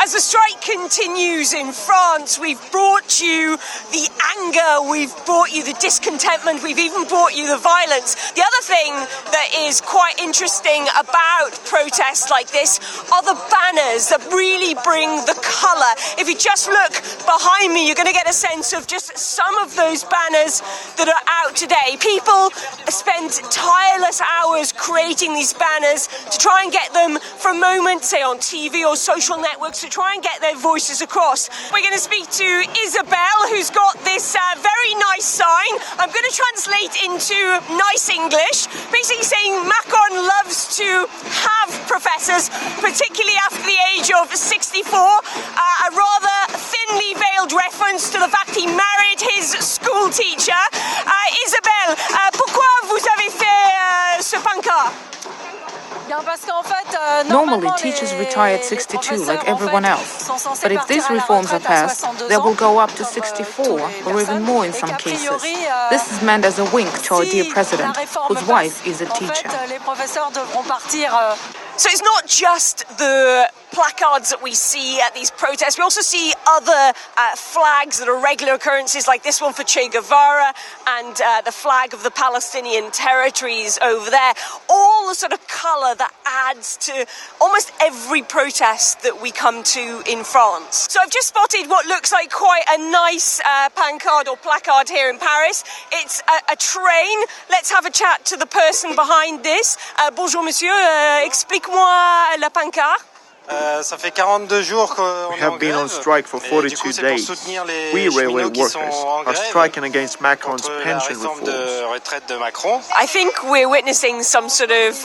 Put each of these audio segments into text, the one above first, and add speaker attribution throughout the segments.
Speaker 1: As the strike continues in France, we've brought you the anger, we've brought you the discontentment, we've even brought you the violence. The other thing that is quite interesting about protests like this are the banners that really bring the colour. If you just look behind me, you're going to get a sense of just some of those banners that are out today. People spend tireless hours creating these banners to try and get them for a moment, say on TV or social networks, to try and get their voices across. We're going to speak to Isabelle, who's got this very nice sign. I'm going to translate into nice English, basically saying Macron loves to have professors, particularly after the age of 64. A rather thinly veiled reference to the fact he married his school teacher. Isabelle, pourquoi vous avez fait ce pancart?
Speaker 2: Normally, teachers retire at 62 like everyone else. But if these reforms are passed, they will go up to 64 or even more in some cases. This is meant as a wink to our dear president, whose wife is a teacher.
Speaker 1: So it's not just the placards that we see at these protests. We also see other flags that are regular occurrences, like this one for Che Guevara and the flag of the Palestinian territories over there. All the sort of colour that adds to almost every protest that we come to in France. So I've just spotted what looks like quite a nice pancard or placard here in Paris. It's a train. Let's have a chat to the person behind this. Bonjour monsieur, explique-moi la pancarte.
Speaker 3: We have been on strike for 42 days. We railway workers are striking against Macron's pension reforms.
Speaker 1: I think we're witnessing some sort of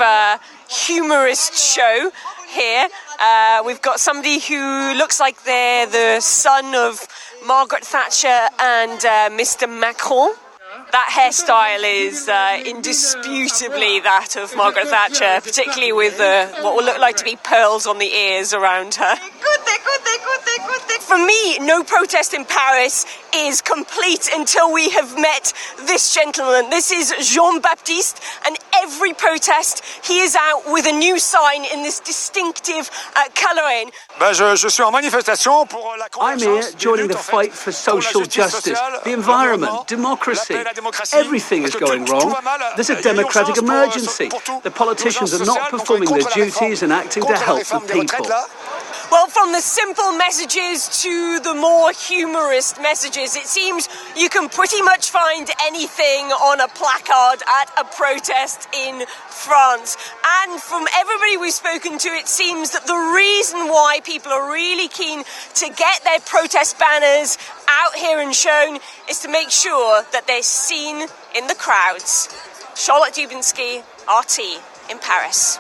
Speaker 1: humorist show here. We've got somebody who looks like they're the son of Margaret Thatcher and Mr. Macron. That hairstyle is indisputably that of Margaret Thatcher, particularly with what will look like to be pearls on the ears around her. For me, no protest in Paris is complete until we have met this gentleman. This is Jean-Baptiste, and every protest he is out with a new sign in this distinctive colouring.
Speaker 4: I'm here joining the fight for social justice, the environment, democracy. Everything is going wrong. There's a democratic emergency. The politicians are not performing their duties and acting to help the people.
Speaker 1: Well, from the simple messages to the more humorous messages, it seems you can pretty much find anything on a placard at a protest in France. And from everybody we've spoken to, it seems that the reason why people are really keen to get their protest banners out here and shown is to make sure that they're seen in the crowds. Charlotte Dubinsky, RT in Paris.